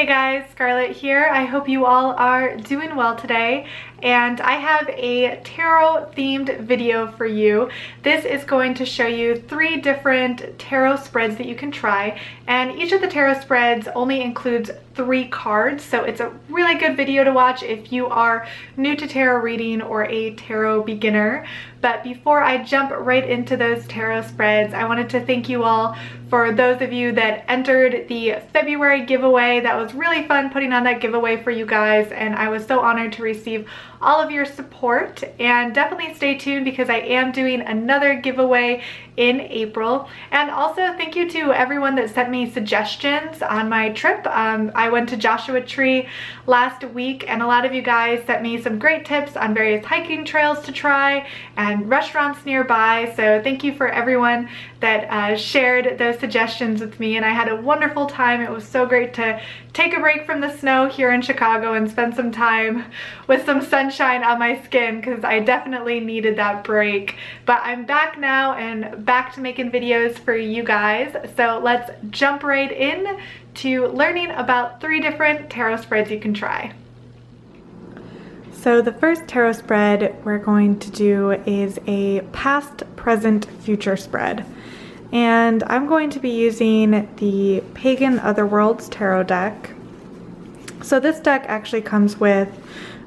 Hey guys, Scarlett here. I hope you all are doing well today, and I have a tarot themed video for you. This is going to show you 3 different tarot spreads that you can try, and each of the tarot spreads only includes 3 cards, so it's a really good video to watch if you are new to tarot reading or a tarot beginner. But before I jump right into those tarot spreads, I wanted to thank you all for those of you that entered the February giveaway. That was really fun putting on that giveaway for you guys, and I was so honored to receive all of your support. And definitely stay tuned because I am doing another giveaway in April. And also thank you to everyone that sent me suggestions on my trip. I went to Joshua Tree last week, and a lot of you guys sent me some great tips on various hiking trails to try and restaurants nearby. So thank you for everyone that shared those suggestions with me, and I had a wonderful time. It was so great to take a break from the snow here in Chicago and spend some time with some sunshine on my skin, because I definitely needed that break. But I'm back now and back to making videos for you guys. So let's jump right in to learning about 3 different tarot spreads you can try. So the first tarot spread we're going to do is a past, present, future spread. And I'm going to be using the Pagan Otherworlds tarot deck. So this deck actually comes with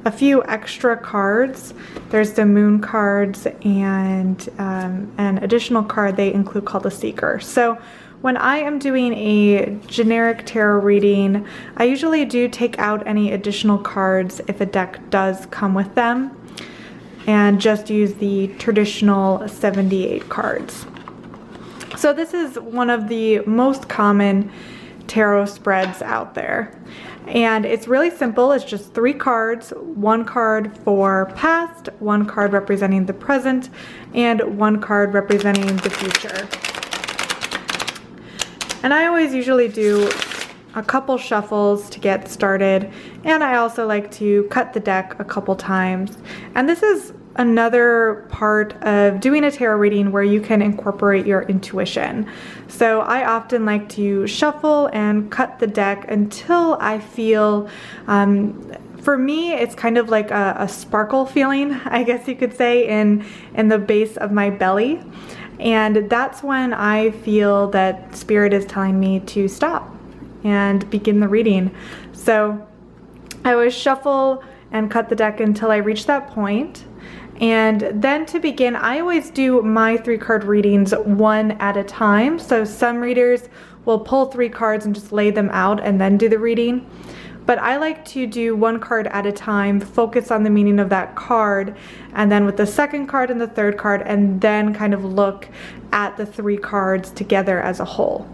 a few extra cards. There's the moon cards and an additional card they include called the Seeker. So when I am doing a generic tarot reading, I usually do take out any additional cards if a deck does come with them, and just use the traditional 78 cards. So this is one of the most common tarot spreads out there. And it's really simple. It's just 3 cards, 1 card for past, 1 card representing the present, and 1 card representing the future. And I always usually do a couple shuffles to get started, and I also like to cut the deck a couple times. And this is another part of doing a tarot reading where you can incorporate your intuition. So I often like to shuffle and cut the deck until I feel, for me, it's kind of like a sparkle feeling, I guess you could say, in the base of my belly. And that's when I feel that Spirit is telling me to stop and begin the reading. So I always shuffle and cut the deck until I reach that point. And then to begin, I always do my 3 card readings one at a time. So some readers will pull 3 cards and just lay them out and then do the reading. But I like to do 1 card at a time, focus on the meaning of that card, and then with the 2nd card and the 3rd card, and then kind of look at the 3 cards together as a whole.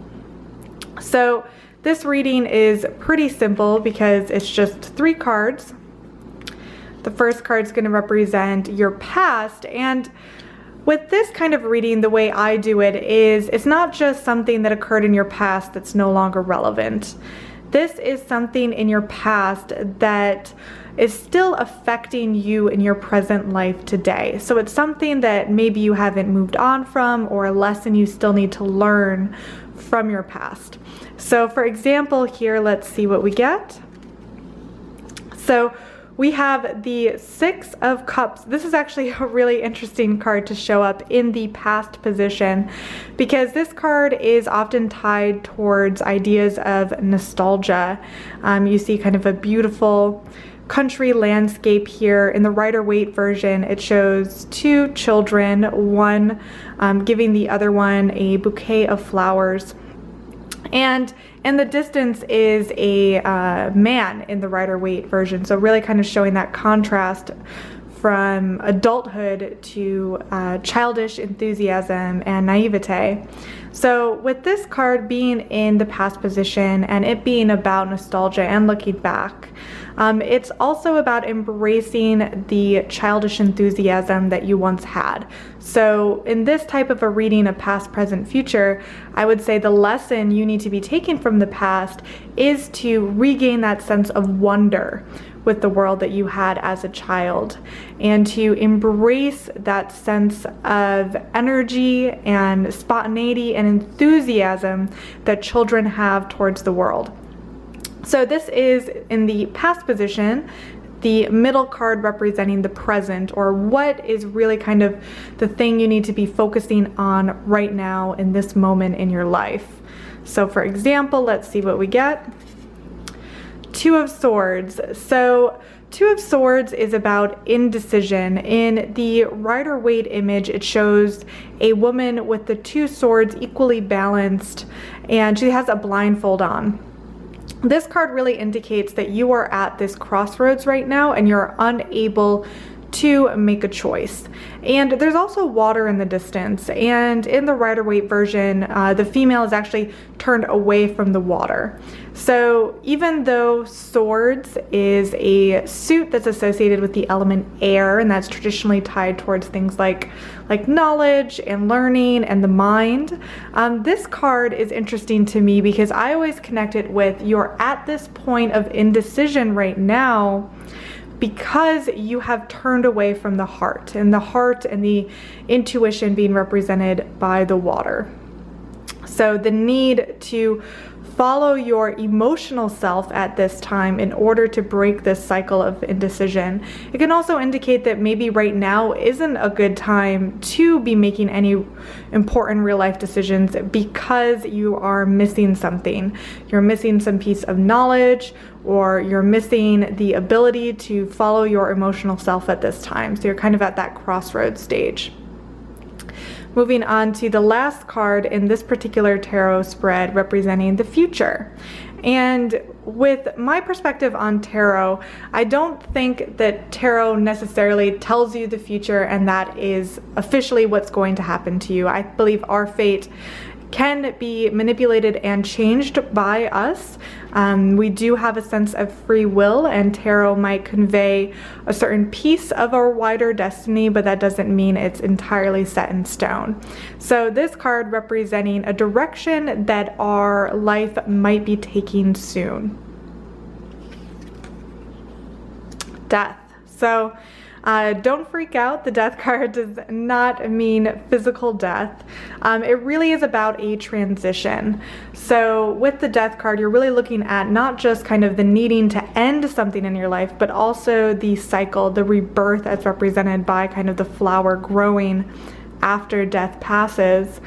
So this reading is pretty simple because it's just 3 cards. The first card is going to represent your past, and with this kind of reading, the way I do it is it's not just something that occurred in your past that's no longer relevant. This is something in your past that is still affecting you in your present life today. So it's something that maybe you haven't moved on from, or a lesson you still need to learn from your past. So for example here, let's see what we get. So we have the 6 of Cups. This is actually a really interesting card to show up in the past position, because this card is often tied towards ideas of nostalgia. You see kind of a beautiful country landscape here. In the Rider-Waite version, it shows 2 children, one giving the other one a bouquet of flowers. And in the distance is a man in the Rider-Waite version, so really kind of showing that contrast from adulthood to childish enthusiasm and naivete. So with this card being in the past position and it being about nostalgia and looking back, it's also about embracing the childish enthusiasm that you once had. So in this type of a reading of past, present, future, I would say the lesson you need to be taking from the past is to regain that sense of wonder with the world that you had as a child, and to embrace that sense of energy and spontaneity and enthusiasm that children have towards the world. So this is in the past position, the middle card representing the present, or what is really kind of the thing you need to be focusing on right now in this moment in your life. So for example, let's see what we get. Two of Swords. So Two of Swords is about indecision. In the Rider-Waite image, it shows a woman with the two swords equally balanced, and she has a blindfold on. This card really indicates that you are at this crossroads right now and you're unable to make a choice. And there's also water in the distance, and in the Rider-Waite version, the female is actually turned away from the water. So even though Swords is a suit that's associated with the element air, and that's traditionally tied towards things like knowledge and learning and the mind, this card is interesting to me because I always connect it with you're at this point of indecision right now because you have turned away from the heart, and the intuition being represented by the water. So the need to follow your emotional self at this time in order to break this cycle of indecision. It can also indicate that maybe right now isn't a good time to be making any important real life decisions because you are missing something. You're missing some piece of knowledge, or you're missing the ability to follow your emotional self at this time. So you're kind of at that crossroads stage. Moving on to the last card in this particular tarot spread, representing the future. And with my perspective on tarot, I don't think that tarot necessarily tells you the future and that is officially what's going to happen to you. I believe our fate can be manipulated and changed by us. We do have a sense of free will, and tarot might convey a certain piece of our wider destiny, but that doesn't mean it's entirely set in stone. So this card representing a direction that our life might be taking soon. Death. So don't freak out. The Death card does not mean physical death. It really is about a transition. So with the Death card, you're really looking at not just kind of the needing to end something in your life, but also the cycle, the rebirth as represented by kind of the flower growing after death passes.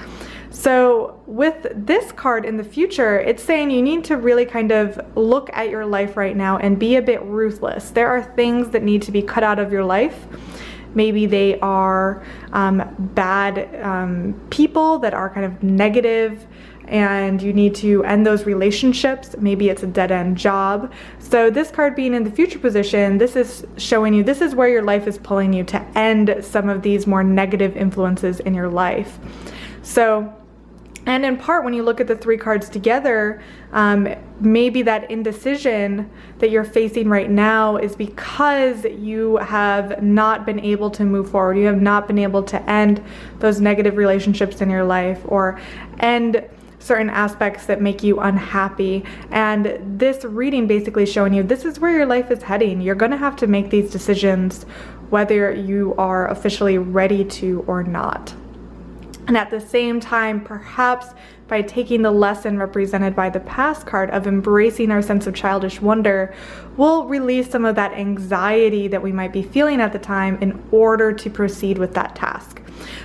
So with this card in the future, it's saying you need to really kind of look at your life right now and be a bit ruthless. There are things that need to be cut out of your life. Maybe they are bad people that are kind of negative, and you need to end those relationships. Maybe it's a dead-end job. So this card being in the future position, this is showing you this is where your life is pulling you to end some of these more negative influences in your life. So, and in part, when you look at the three cards together, maybe that indecision that you're facing right now is because you have not been able to move forward. You have not been able to end those negative relationships in your life, or end certain aspects that make you unhappy. And this reading basically showing you this is where your life is heading. You're going to have to make these decisions whether you are officially ready to or not. And at the same time, perhaps by taking the lesson represented by the past card of embracing our sense of childish wonder, we'll release some of that anxiety that we might be feeling at the time in order to proceed with that task.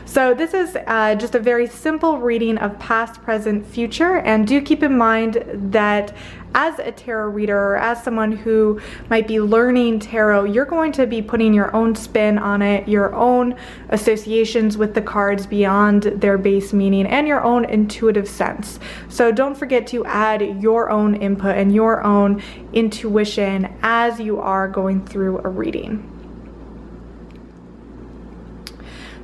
So this is just a very simple reading of past, present, future, and do keep in mind that as a tarot reader, or as someone who might be learning tarot, you're going to be putting your own spin on it, your own associations with the cards beyond their base meaning, and your own intuitive sense. So don't forget to add your own input and your own intuition as you are going through a reading.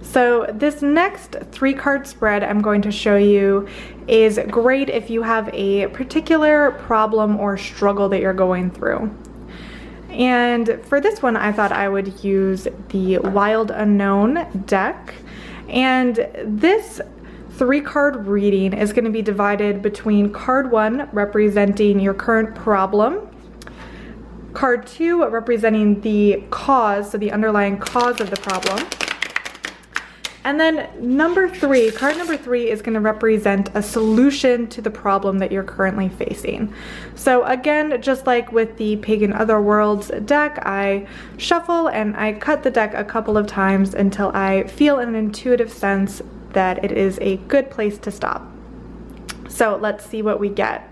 So this next three card spread I'm going to show you is great if you have a particular problem or struggle that you're going through. And for this one, I thought I would use the Wild Unknown deck. And this three card reading is going to be divided between card 1 representing your current problem, card 2 representing the cause, so the underlying cause of the problem, And then number 3, card number 3 is going to represent a solution to the problem that you're currently facing. So again, just like with the Pagan Otherworlds deck, I shuffle and I cut the deck a couple of times until I feel an intuitive sense that it is a good place to stop. So let's see what we get.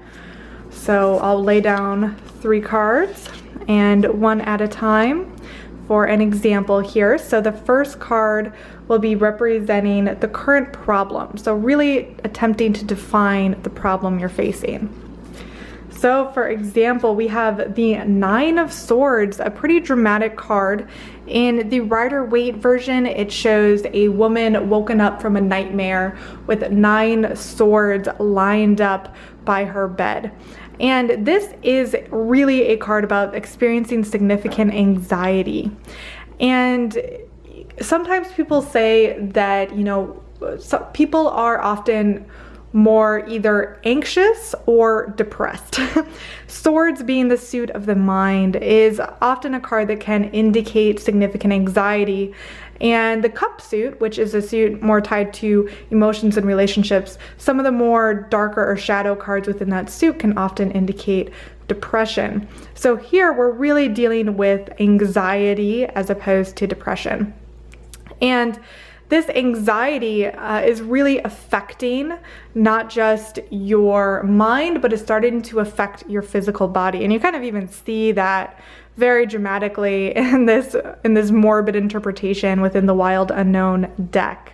So I'll lay down 3 cards and one at a time for an example here. So the first card will be representing the current problem. So really attempting to define the problem you're facing. So for example, we have the 9 of Swords, a pretty dramatic card. In the Rider-Waite version, it shows a woman woken up from a nightmare with 9 swords lined up by her bed. And this is really a card about experiencing significant anxiety. And sometimes people say that, you know, people are often more either anxious or depressed. Swords being the suit of the mind is often a card that can indicate significant anxiety. And the Cup suit, which is a suit more tied to emotions and relationships, some of the more darker or shadow cards within that suit can often indicate depression. So here we're really dealing with anxiety as opposed to depression. And this anxiety is really affecting not just your mind, but it's starting to affect your physical body. And you kind of even see that very dramatically in this morbid interpretation within the Wild Unknown deck.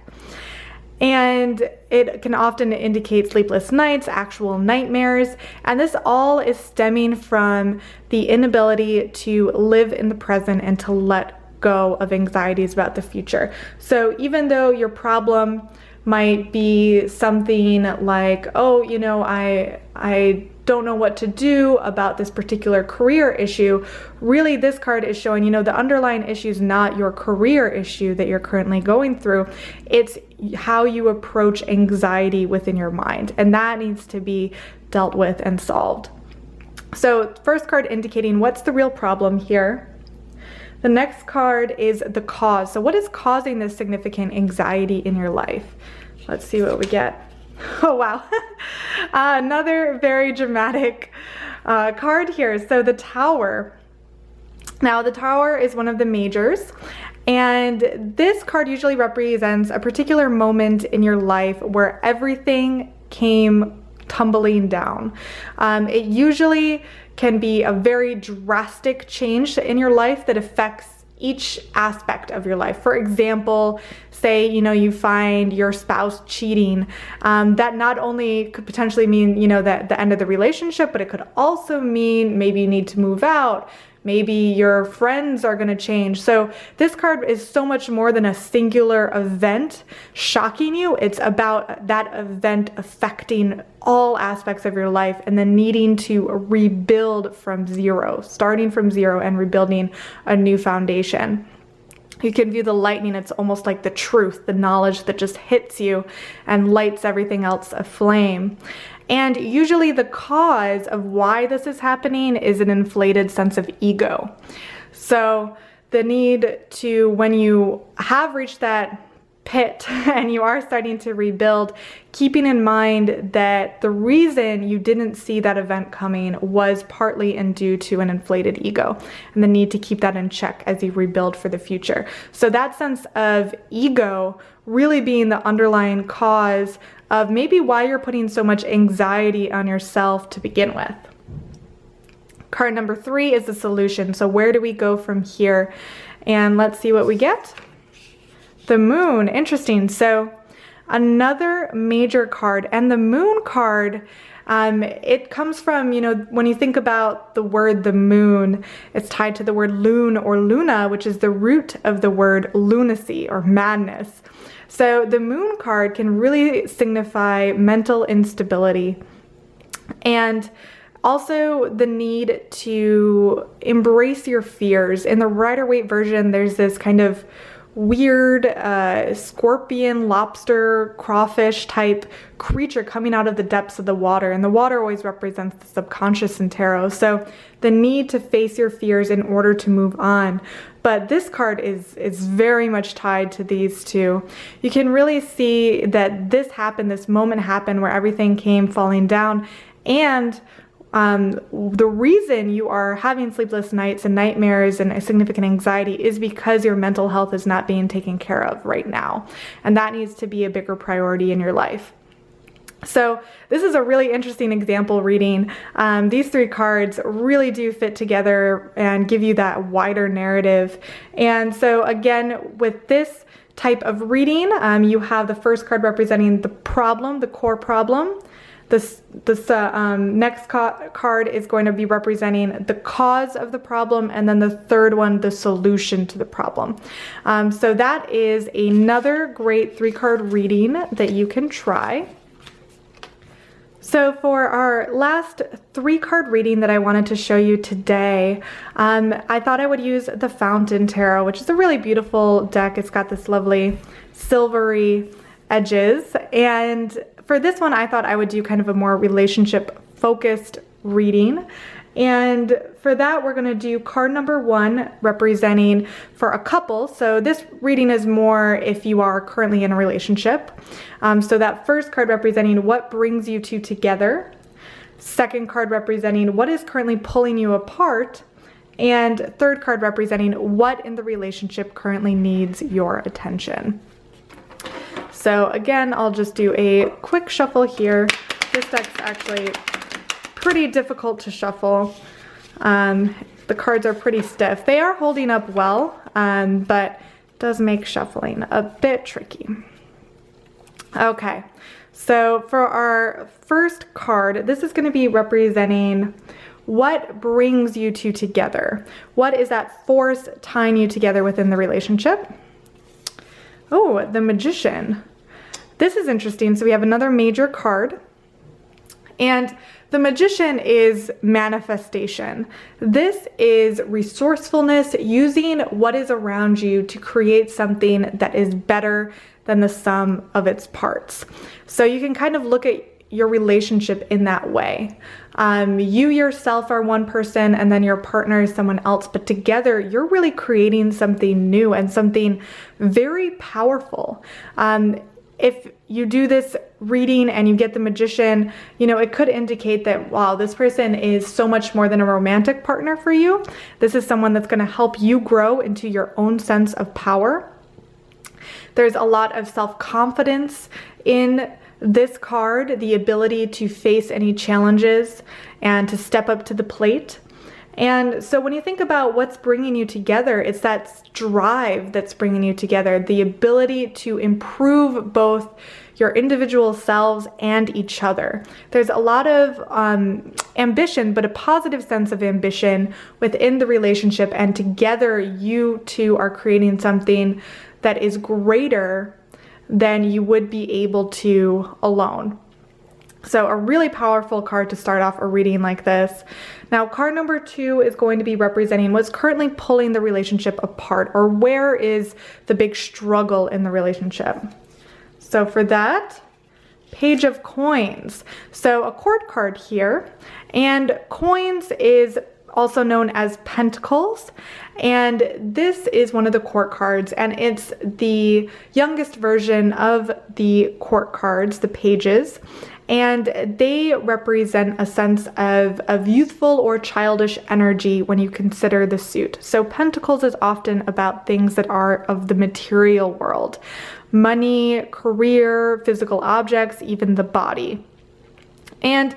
And it can often indicate sleepless nights, actual nightmares, and this all is stemming from the inability to live in the present and to let go of anxieties about the future. So even though your problem might be something like, oh, you know, I don't know what to do about this particular career issue, really this card is showing, you know, the underlying issue is not your career issue that you're currently going through. It's how you approach anxiety within your mind, and that needs to be dealt with and solved. So first card indicating what's the real problem here. The next card is the cause. So what is causing this significant anxiety in your life? Let's see what we get. Oh, wow. Another very dramatic card here. So the Tower. Now, the Tower is one of the majors, and this card usually represents a particular moment in your life where everything came tumbling down. It usually can be a very drastic change in your life that affects each aspect of your life. For example, say, you know, you find your spouse cheating, that not only could potentially mean, you know, that the end of the relationship, but it could also mean maybe you need to move out. Maybe your friends are going to change. So this card is so much more than a singular event shocking you. It's about that event affecting all aspects of your life and then needing to rebuild from zero, starting from zero and rebuilding a new foundation. You can view the lightning, it's almost like the truth, the knowledge that just hits you and lights everything else aflame. And usually the cause of why this is happening is an inflated sense of ego. So the need to, when you have reached that pit and you are starting to rebuild, keeping in mind that the reason you didn't see that event coming was partly due to an inflated ego and the need to keep that in check as you rebuild for the future. So that sense of ego really being the underlying cause of maybe why you're putting so much anxiety on yourself to begin with. Card number 3 is the solution. So where do we go from here? And let's see what we get. The Moon, interesting. So another major card, and the Moon card, it comes from, you know, when you think about the word the moon, it's tied to the word loon or luna, which is the root of the word lunacy or madness. So the Moon card can really signify mental instability and also the need to embrace your fears. In the Rider-Waite version, there's this kind of weird scorpion, lobster, crawfish type creature coming out of the depths of the water. And the water always represents the subconscious in tarot. So the need to face your fears in order to move on. But this card is very much tied to these two. You can really see that this happened, this moment happened where everything came falling down. And the reason you are having sleepless nights and nightmares and significant anxiety is because your mental health is not being taken care of right now. And that needs to be a bigger priority in your life. So this is a really interesting example reading. These three cards really do fit together and give you that wider narrative. And so again, with this type of reading, you have the first card representing the problem, the core problem. This next card is going to be representing the cause of the problem, and then the third one, the solution to the problem. So that is another great 3-card reading that you can try. So for our last 3-card reading that I wanted to show you today, I thought I would use the Fountain Tarot, which is a really beautiful deck. It's got this lovely silvery edges. And for this one, I thought I would do kind of a more relationship focused reading. And for that, we're going to do card number 1 representing for a couple. So this reading is more if you are currently in a relationship. So that first card representing what brings you two together. Second card representing what is currently pulling you apart. And third card representing what in the relationship currently needs your attention. So again, I'll just do a quick shuffle here. This deck's actually pretty difficult to shuffle. The cards are pretty stiff. They are holding up well, but it does make shuffling a bit tricky. Okay, so for our first card, this is going to be representing what brings you two together. What is that force tying you together within the relationship? Oh, the Magician. This is interesting. So we have another major card. And the Magician is manifestation. This is resourcefulness, using what is around you to create something that is better than the sum of its parts. So you can kind of look at your relationship in that way. You yourself are one person and then your partner is someone else, but together you're really creating something new and something very powerful. If you do this reading and you get the Magician, you know, it could indicate that, wow, this person is so much more than a romantic partner for you. This is someone that's going to help you grow into your own sense of power. There's a lot of self-confidence in this card, the ability to face any challenges and to step up to the plate. And so when you think about what's bringing you together, it's that drive that's bringing you together, the ability to improve both your individual selves and each other. There's a lot of ambition, but a positive sense of ambition within the relationship, and together you two are creating something that is greater than you would be able to alone. So a really powerful card to start off a reading like this. Now, card number 2 is going to be representing what's currently pulling the relationship apart, or where is the big struggle in the relationship. So for that, Page of Coins. So a court card here, and coins is also known as pentacles, and this is one of the court cards, and it's the youngest version of the court cards, the pages, and they represent a sense of youthful or childish energy when you consider the suit. So pentacles is often about things that are of the material world: money, career, physical objects, even the body. And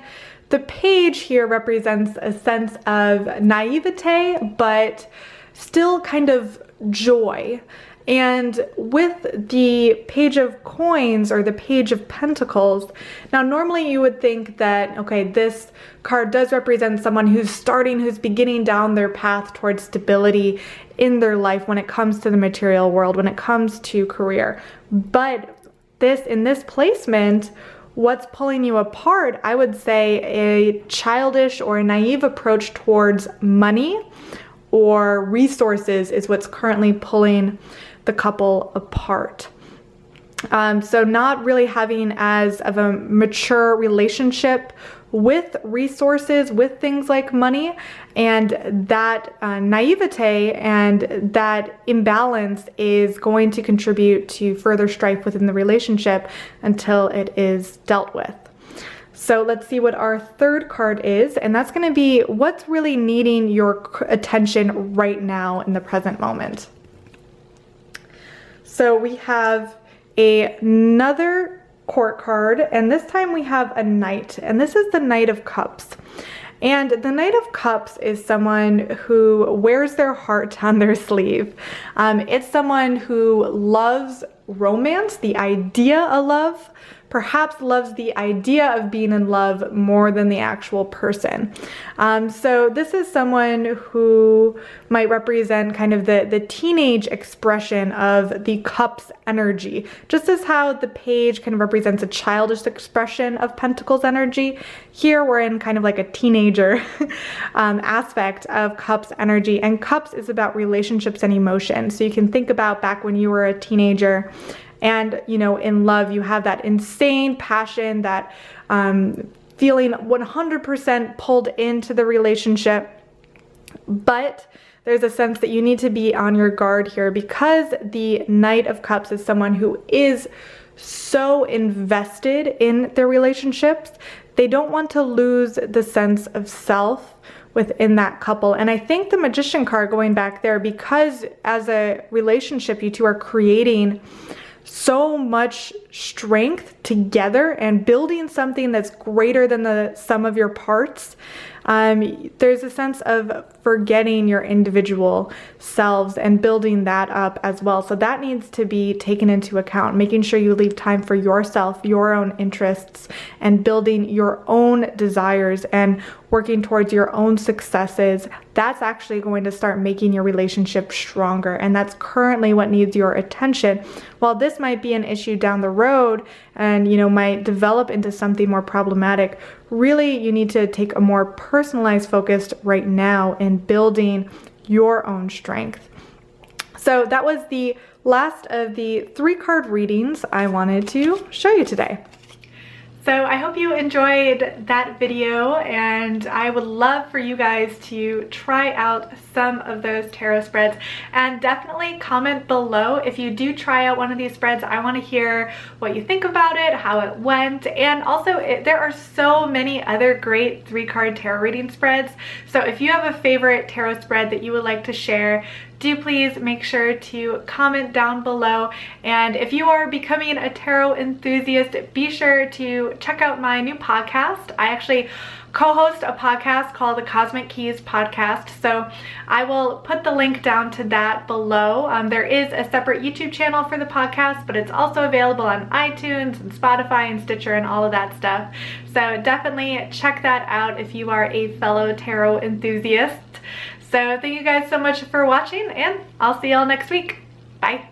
the page here represents a sense of naivete, but still kind of joy. And with the Page of Coins, or the Page of Pentacles, now normally you would think that, okay, this card does represent someone who's beginning down their path towards stability in their life when it comes to the material world, when it comes to career. But in this placement, what's pulling you apart, I would say a childish or a naive approach towards money or resources is what's currently pulling the couple apart. So not really having as of a mature relationship with resources, with things like money, and that naivete and that imbalance is going to contribute to further strife within the relationship until it is dealt with. So let's see what our third card is, and that's going to be what's really needing your attention right now in the present moment. So we have another court card, and this time we have a knight, and this is the Knight of Cups. And the Knight of Cups is someone who wears their heart on their sleeve. It's someone who loves romance, the idea of love, perhaps loves the idea of being in love more than the actual person. So this is someone who might represent kind of the teenage expression of the Cups energy, just as how the Page kind of represents a childish expression of Pentacles energy. Here we're in kind of like a teenager aspect of Cups energy, and Cups is about relationships and emotion. So you can think about back when you were a teenager, and, you know, in love, you have that insane passion, that feeling 100% pulled into the relationship. But there's a sense that you need to be on your guard here, because the Knight of Cups is someone who is so invested in their relationships. They don't want to lose the sense of self within that couple. And I think the Magician card going back there, because as a relationship, you two are creating so much strength together and building something that's greater than the sum of your parts. There's a sense of forgetting your individual selves and building that up as well. So that needs to be taken into account, making sure you leave time for yourself, your own interests, and building your own desires and working towards your own successes. That's actually going to start making your relationship stronger, and that's currently what needs your attention. While this might be an issue down the road and, you know, might develop into something more problematic, really you need to take a more personalized focus right now in building your own strength. So that was the last of the 3-card readings I wanted to show you today. So I hope you enjoyed that video, and I would love for you guys to try out some of those tarot spreads, and definitely comment below if you do try out one of these spreads. I want to hear what you think about it, how it went, and also there are so many other great 3-card tarot reading spreads. So if you have a favorite tarot spread that you would like to share, do please make sure to comment down below. And if you are becoming a tarot enthusiast, be sure to check out my new podcast. I actually co-host a podcast called the Cosmic Keys Podcast, so I will put the link down to that below. There is a separate YouTube channel for the podcast, but it's also available on iTunes and Spotify and Stitcher and all of that stuff. So definitely check that out if you are a fellow tarot enthusiast. So thank you guys so much for watching, and I'll see y'all next week. Bye.